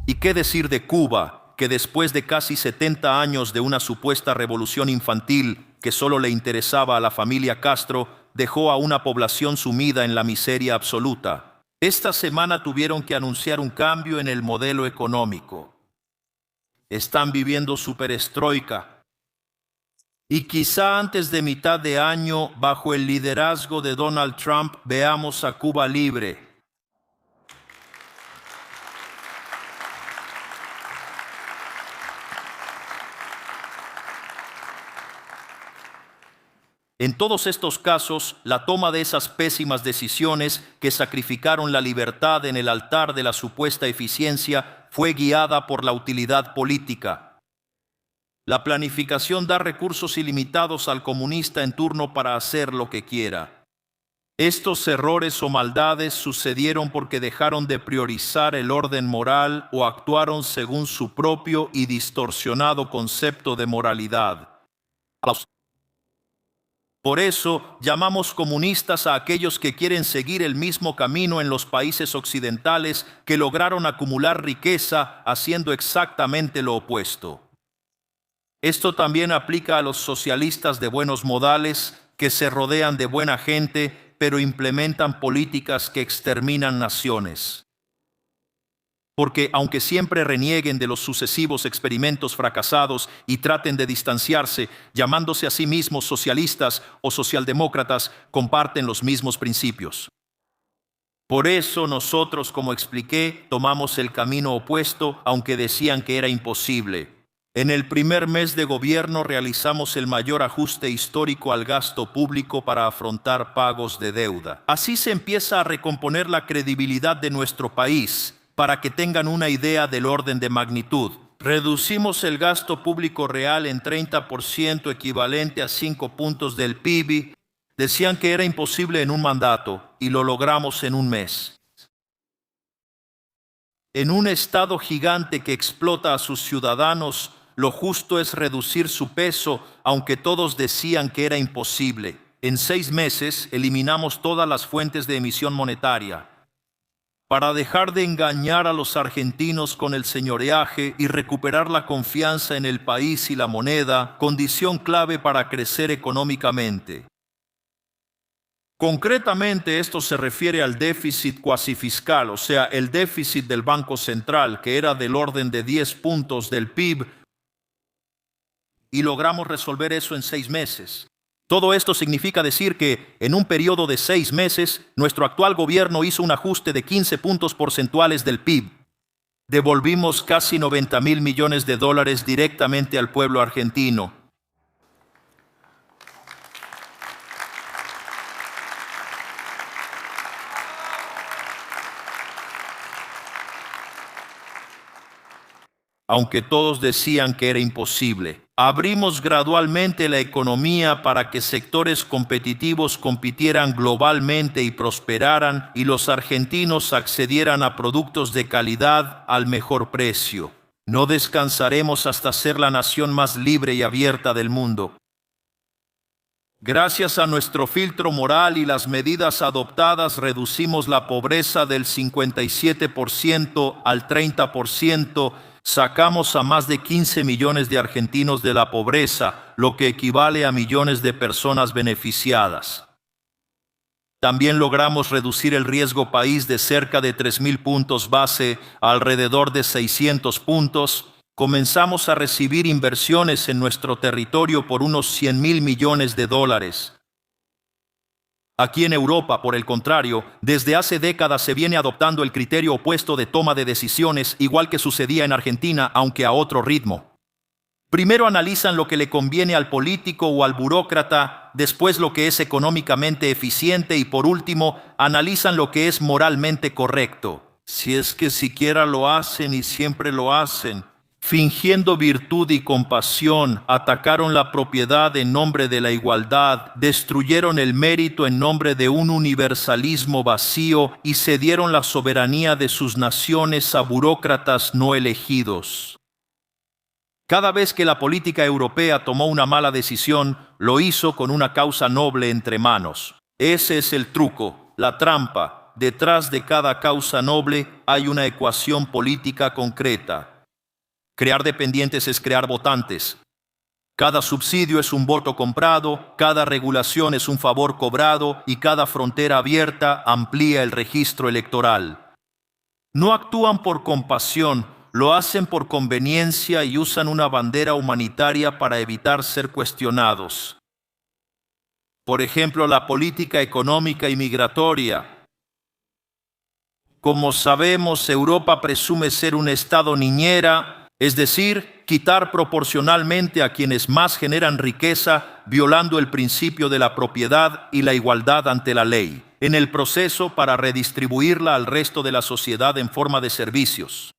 ¿Y qué decir de Cuba, que después de casi 70 años de una supuesta revolución infantil que solo le interesaba a la familia Castro, dejó a una población sumida en la miseria absoluta? Esta semana tuvieron que anunciar un cambio en el modelo económico. Están viviendo su perestroika. Y quizá antes de mitad de año, bajo el liderazgo de Donald Trump, veamos a Cuba libre. En todos estos casos, la toma de esas pésimas decisiones que sacrificaron la libertad en el altar de la supuesta eficiencia fue guiada por la utilidad política. La planificación da recursos ilimitados al comunista en turno para hacer lo que quiera. Estos errores o maldades sucedieron porque dejaron de priorizar el orden moral o actuaron según su propio y distorsionado concepto de moralidad. Por eso llamamos comunistas a aquellos que quieren seguir el mismo camino en los países occidentales que lograron acumular riqueza haciendo exactamente lo opuesto. Esto también aplica a los socialistas de buenos modales que se rodean de buena gente, pero implementan políticas que exterminan naciones. Porque aunque siempre renieguen de los sucesivos experimentos fracasados y traten de distanciarse, llamándose a sí mismos socialistas o socialdemócratas, comparten los mismos principios. Por eso nosotros, como expliqué, tomamos el camino opuesto, aunque decían que era imposible. En el primer mes de gobierno realizamos el mayor ajuste histórico al gasto público para afrontar pagos de deuda. Así se empieza a recomponer la credibilidad de nuestro país. Para que tengan una idea del orden de magnitud, reducimos el gasto público real en 30%, equivalente a 5 puntos del PIB. Decían que era imposible en un mandato y lo logramos en un mes. En un Estado gigante que explota a sus ciudadanos, lo justo es reducir su peso, aunque todos decían que era imposible. En 6 meses eliminamos todas las fuentes de emisión monetaria, para dejar de engañar a los argentinos con el señoreaje y recuperar la confianza en el país y la moneda, condición clave para crecer económicamente. Concretamente, esto se refiere al déficit cuasi fiscal, o sea, el déficit del Banco Central, que era del orden de 10 puntos del PIB, y logramos resolver eso en 6 meses. Todo esto significa decir que, en un periodo de 6 meses, nuestro actual gobierno hizo un ajuste de 15 puntos porcentuales del PIB. Devolvimos casi $90.000 millones directamente al pueblo argentino. Aunque todos decían que era imposible. Abrimos gradualmente la economía para que sectores competitivos compitieran globalmente y prosperaran, y los argentinos accedieran a productos de calidad al mejor precio. No descansaremos hasta ser la nación más libre y abierta del mundo. Gracias a nuestro filtro moral y las medidas adoptadas, reducimos la pobreza del 57% al 30%, sacamos a más de 15 millones de argentinos de la pobreza, lo que equivale a millones de personas beneficiadas. También logramos reducir el riesgo país de cerca de 3.000 puntos base a alrededor de 600 puntos. Comenzamos a recibir inversiones en nuestro territorio por unos $100.000 millones. Aquí en Europa, por el contrario, desde hace décadas se viene adoptando el criterio opuesto de toma de decisiones, igual que sucedía en Argentina, aunque a otro ritmo. Primero analizan lo que le conviene al político o al burócrata, después lo que es económicamente eficiente y por último analizan lo que es moralmente correcto. Si es que siquiera lo hacen y siempre lo hacen. Fingiendo virtud y compasión, atacaron la propiedad en nombre de la igualdad, destruyeron el mérito en nombre de un universalismo vacío y cedieron la soberanía de sus naciones a burócratas no elegidos. Cada vez que la política europea tomó una mala decisión, lo hizo con una causa noble entre manos. Ese es el truco, la trampa. detrás de cada causa noble hay una ecuación política concreta. Crear dependientes es crear votantes. Cada subsidio es un voto comprado, cada regulación es un favor cobrado y cada frontera abierta amplía el registro electoral. No actúan por compasión, lo hacen por conveniencia y usan una bandera humanitaria para evitar ser cuestionados. Por ejemplo, la política económica y migratoria. Como sabemos, Europa presume ser un estado niñera, es decir, quitar proporcionalmente a quienes más generan riqueza, violando el principio de la propiedad y la igualdad ante la ley, en el proceso para redistribuirla al resto de la sociedad en forma de servicios.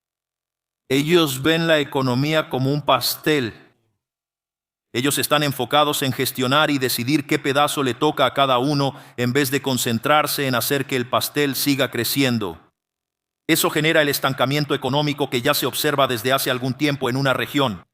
Ellos ven la economía como un pastel. Ellos están enfocados en gestionar y decidir qué pedazo le toca a cada uno en vez de concentrarse en hacer que el pastel siga creciendo. Eso genera el estancamiento económico que ya se observa desde hace algún tiempo en una región.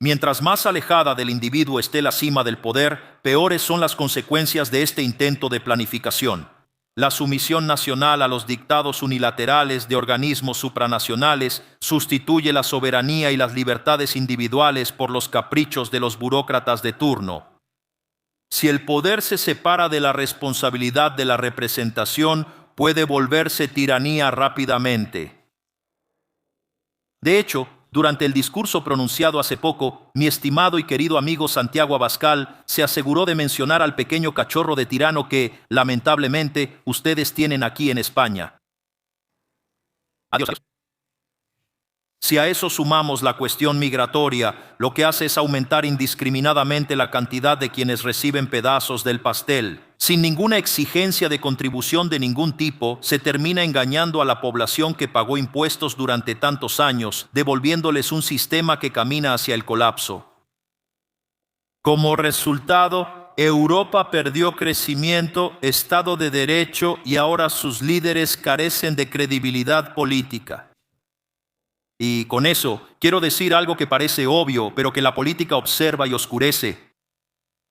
Mientras más alejada del individuo esté la cima del poder, peores son las consecuencias de este intento de planificación. La sumisión nacional a los dictados unilaterales de organismos supranacionales sustituye la soberanía y las libertades individuales por los caprichos de los burócratas de turno. Si el poder se separa de la responsabilidad de la representación, puede volverse tiranía rápidamente. De hecho, durante el discurso pronunciado hace poco, mi estimado y querido amigo Santiago Abascal se aseguró de mencionar al pequeño cachorro de tirano que, lamentablemente, ustedes tienen aquí en España. Adiós. Si a eso sumamos la cuestión migratoria, lo que hace es aumentar indiscriminadamente la cantidad de quienes reciben pedazos del pastel. Sin ninguna exigencia de contribución de ningún tipo, se termina engañando a la población que pagó impuestos durante tantos años, devolviéndoles un sistema que camina hacia el colapso. Como resultado, Europa perdió crecimiento, Estado de Derecho y ahora sus líderes carecen de credibilidad política. Y con eso quiero decir algo que parece obvio, pero que la política observa y oscurece.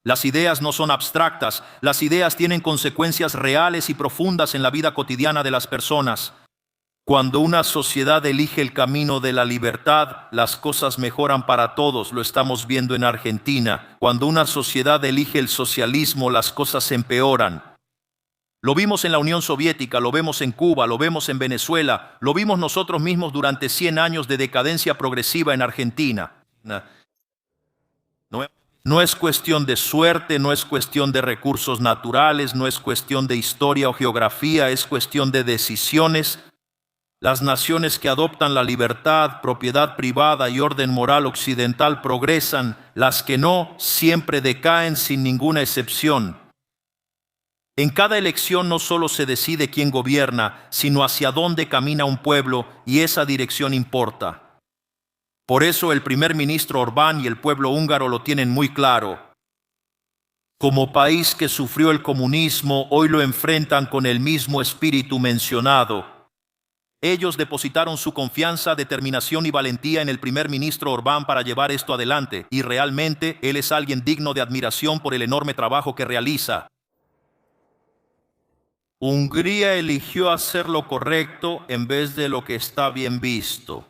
Las ideas no son abstractas, las ideas tienen consecuencias reales y profundas en la vida cotidiana de las personas. Cuando una sociedad elige el camino de la libertad, las cosas mejoran para todos, lo estamos viendo en Argentina. Cuando una sociedad elige el socialismo, las cosas empeoran. Lo vimos en la Unión Soviética, lo vemos en Cuba, lo vemos en Venezuela, lo vimos nosotros mismos durante 100 años de decadencia progresiva en Argentina. No es cuestión de suerte, no es cuestión de recursos naturales, no es cuestión de historia o geografía, es cuestión de decisiones. Las naciones que adoptan la libertad, propiedad privada y orden moral occidental progresan, las que no, siempre decaen sin ninguna excepción. En cada elección no solo se decide quién gobierna, sino hacia dónde camina un pueblo, y esa dirección importa. Por eso el primer ministro Orbán y el pueblo húngaro lo tienen muy claro. Como país que sufrió el comunismo, hoy lo enfrentan con el mismo espíritu mencionado. Ellos depositaron su confianza, determinación y valentía en el primer ministro Orbán para llevar esto adelante, y realmente él es alguien digno de admiración por el enorme trabajo que realiza. Hungría eligió hacer lo correcto en vez de lo que está bien visto.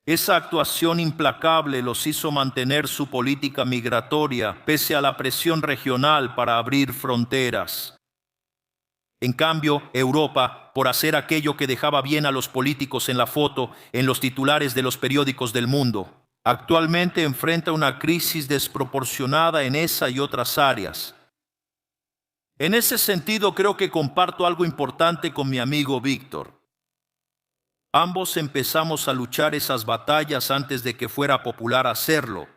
Esa actuación implacable los hizo mantener su política migratoria pese a la presión regional para abrir fronteras. En cambio, Europa, por hacer aquello que dejaba bien a los políticos en la foto, en los titulares de los periódicos del mundo, actualmente enfrenta una crisis desproporcionada en esa y otras áreas. En ese sentido, creo que comparto algo importante con mi amigo Víctor. Ambos empezamos a luchar esas batallas antes de que fuera popular hacerlo.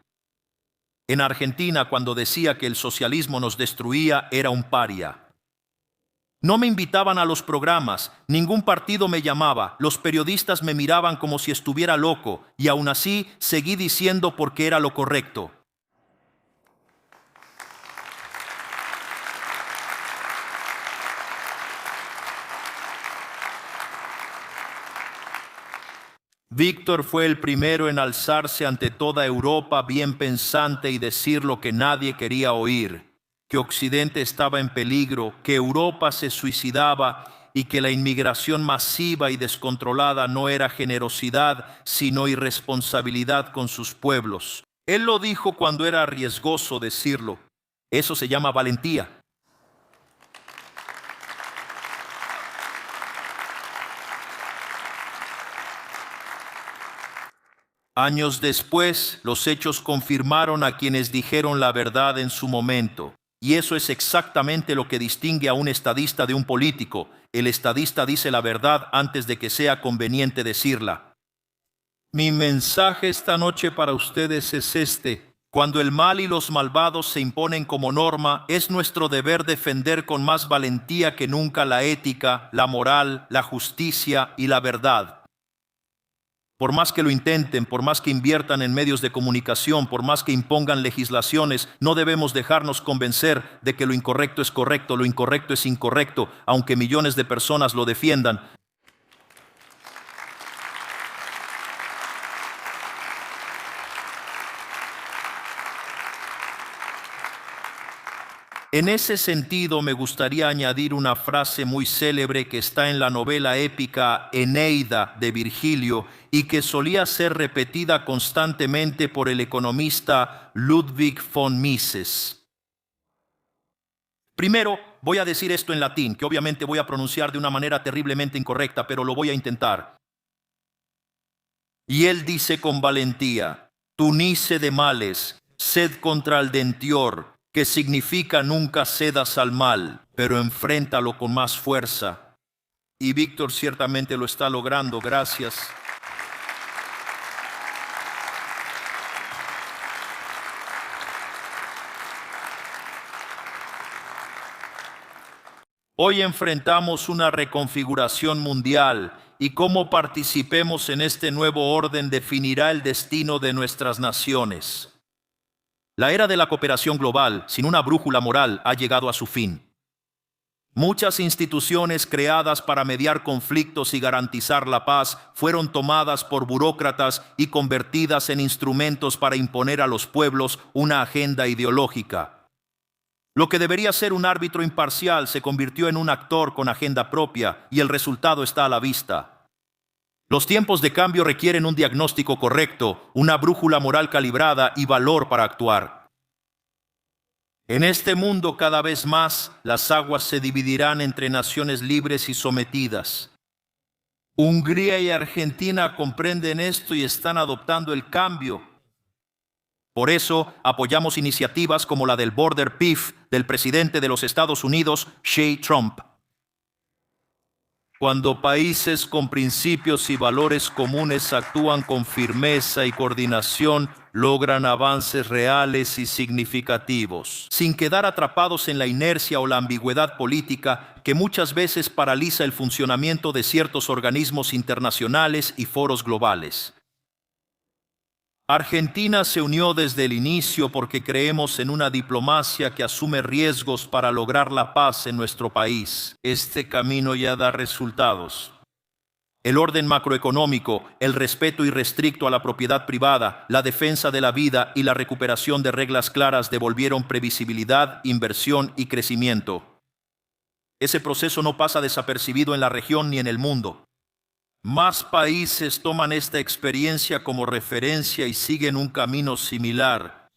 En Argentina, cuando decía que el socialismo nos destruía, era un paria. No me invitaban a los programas, ningún partido me llamaba, los periodistas me miraban como si estuviera loco, y aún así seguí diciendo porque era lo correcto. Víctor fue el primero en alzarse ante toda Europa bien pensante y decir lo que nadie quería oír. que Occidente estaba en peligro, que Europa se suicidaba y que la inmigración masiva y descontrolada no era generosidad, sino irresponsabilidad con sus pueblos. Él lo dijo cuando era riesgoso decirlo. Eso se llama valentía. Años después, los hechos confirmaron a quienes dijeron la verdad en su momento. Y eso es exactamente lo que distingue a un estadista de un político. El estadista dice la verdad antes de que sea conveniente decirla. Mi mensaje esta noche para ustedes es este. Cuando el mal y los malvados se imponen como norma, es nuestro deber defender con más valentía que nunca la ética, la moral, la justicia y la verdad. Por más que lo intenten, por más que inviertan en medios de comunicación, por más que impongan legislaciones, no debemos dejarnos convencer de que lo incorrecto es correcto, lo incorrecto es incorrecto, aunque millones de personas lo defiendan. En ese sentido, me gustaría añadir una frase muy célebre que está en la novela épica Eneida de Virgilio y que solía ser repetida constantemente por el economista Ludwig von Mises. Primero, voy a decir esto en latín, que obviamente voy a pronunciar de una manera terriblemente incorrecta, pero lo voy a intentar. Y él dice con valentía: tunice de males, sed contra el dentior, que significa nunca cedas al mal, pero enfréntalo con más fuerza. Y Víctor ciertamente lo está logrando, gracias. Hoy enfrentamos una reconfiguración mundial y cómo participemos en este nuevo orden definirá el destino de nuestras naciones. La era de la cooperación global, sin una brújula moral, ha llegado a su fin. Muchas instituciones creadas para mediar conflictos y garantizar la paz fueron tomadas por burócratas y convertidas en instrumentos para imponer a los pueblos una agenda ideológica. Lo que debería ser un árbitro imparcial se convirtió en un actor con agenda propia y el resultado está a la vista. Los tiempos de cambio requieren un diagnóstico correcto, una brújula moral calibrada y valor para actuar. En este mundo cada vez más las aguas se dividirán entre naciones libres y sometidas. Hungría y Argentina comprenden esto y están adoptando el cambio. Por eso apoyamos iniciativas como la del Border Peace del presidente de los Estados Unidos, Trump. Cuando países con principios y valores comunes actúan con firmeza y coordinación, logran avances reales y significativos, sin quedar atrapados en la inercia o la ambigüedad política que muchas veces paraliza el funcionamiento de ciertos organismos internacionales y foros globales. Argentina se unió desde el inicio porque creemos en una diplomacia que asume riesgos para lograr la paz en nuestro país. Este camino ya da resultados. El orden macroeconómico, el respeto irrestricto a la propiedad privada, la defensa de la vida y la recuperación de reglas claras devolvieron previsibilidad, inversión y crecimiento. Ese proceso no pasa desapercibido en la región ni en el mundo. Más países toman esta experiencia como referencia y siguen un camino similar.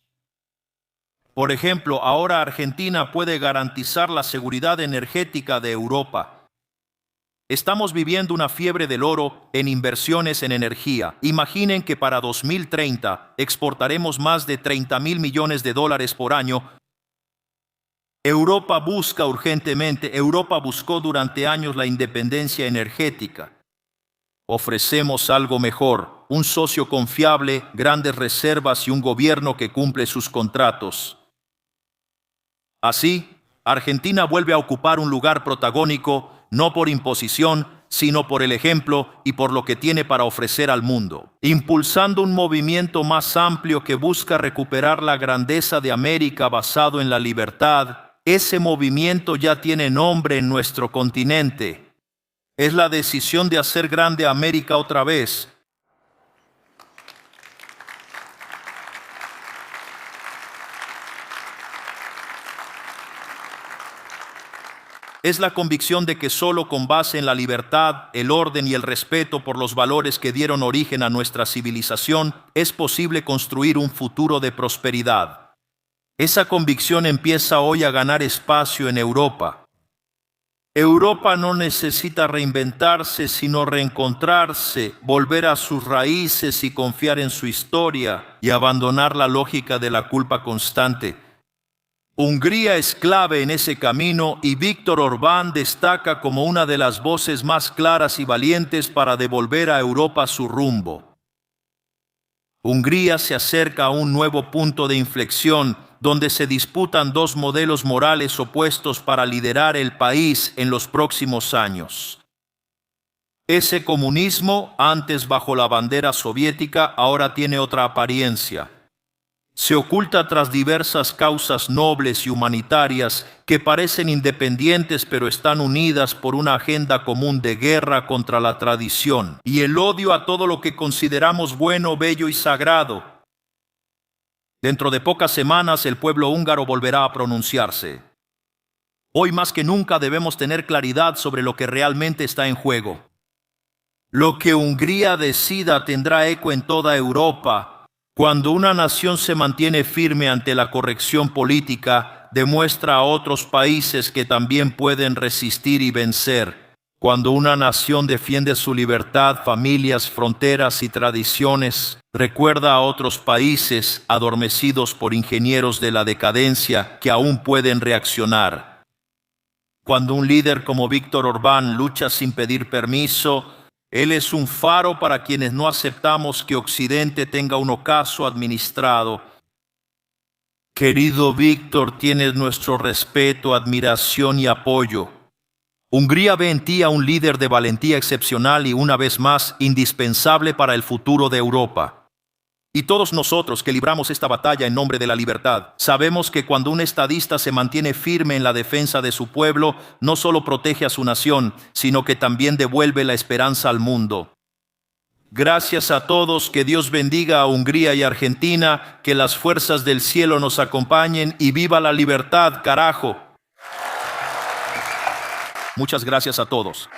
Por ejemplo, ahora Argentina puede garantizar la seguridad energética de Europa. Estamos viviendo una fiebre del oro en inversiones en energía. Imaginen que para 2030 exportaremos más de 30.000 millones de dólares por año. Europa buscó durante años la independencia energética. Ofrecemos algo mejor, un socio confiable, grandes reservas y un gobierno que cumple sus contratos. Así, Argentina vuelve a ocupar un lugar protagónico, no por imposición, sino por el ejemplo y por lo que tiene para ofrecer al mundo, impulsando un movimiento más amplio que busca recuperar la grandeza de América basado en la libertad. Ese movimiento ya tiene nombre en nuestro continente. Es la decisión de hacer grande a América otra vez. Es la convicción de que solo con base en la libertad, el orden y el respeto por los valores que dieron origen a nuestra civilización, es posible construir un futuro de prosperidad. Esa convicción empieza hoy a ganar espacio en Europa. Europa no necesita reinventarse, sino reencontrarse, volver a sus raíces y confiar en su historia y abandonar la lógica de la culpa constante. Hungría es clave en ese camino y Víctor Orbán destaca como una de las voces más claras y valientes para devolver a Europa su rumbo. Hungría se acerca a un nuevo punto de inflexión donde se disputan dos modelos morales opuestos para liderar el país en los próximos años. Ese comunismo, antes bajo la bandera soviética, ahora tiene otra apariencia. Se oculta tras diversas causas nobles y humanitarias que parecen independientes pero están unidas por una agenda común de guerra contra la tradición y el odio a todo lo que consideramos bueno, bello y sagrado. Dentro de pocas semanas el pueblo húngaro volverá a pronunciarse. Hoy más que nunca debemos tener claridad sobre lo que realmente está en juego. Lo que Hungría decida tendrá eco en toda Europa. Cuando una nación se mantiene firme ante la corrección política, demuestra a otros países que también pueden resistir y vencer. Cuando una nación defiende su libertad, familias, fronteras y tradiciones, recuerda a otros países adormecidos por ingenieros de la decadencia que aún pueden reaccionar. Cuando un líder como Víctor Orbán lucha sin pedir permiso, él es un faro para quienes no aceptamos que Occidente tenga un ocaso administrado. Querido Víctor, tienes nuestro respeto, admiración y apoyo. Hungría ve en ti a un líder de valentía excepcional y una vez más indispensable para el futuro de Europa. Y todos nosotros que libramos esta batalla en nombre de la libertad, sabemos que cuando un estadista se mantiene firme en la defensa de su pueblo, no solo protege a su nación, sino que también devuelve la esperanza al mundo. Gracias a todos, que Dios bendiga a Hungría y Argentina, que las fuerzas del cielo nos acompañen y viva la libertad, carajo. Muchas gracias a todos.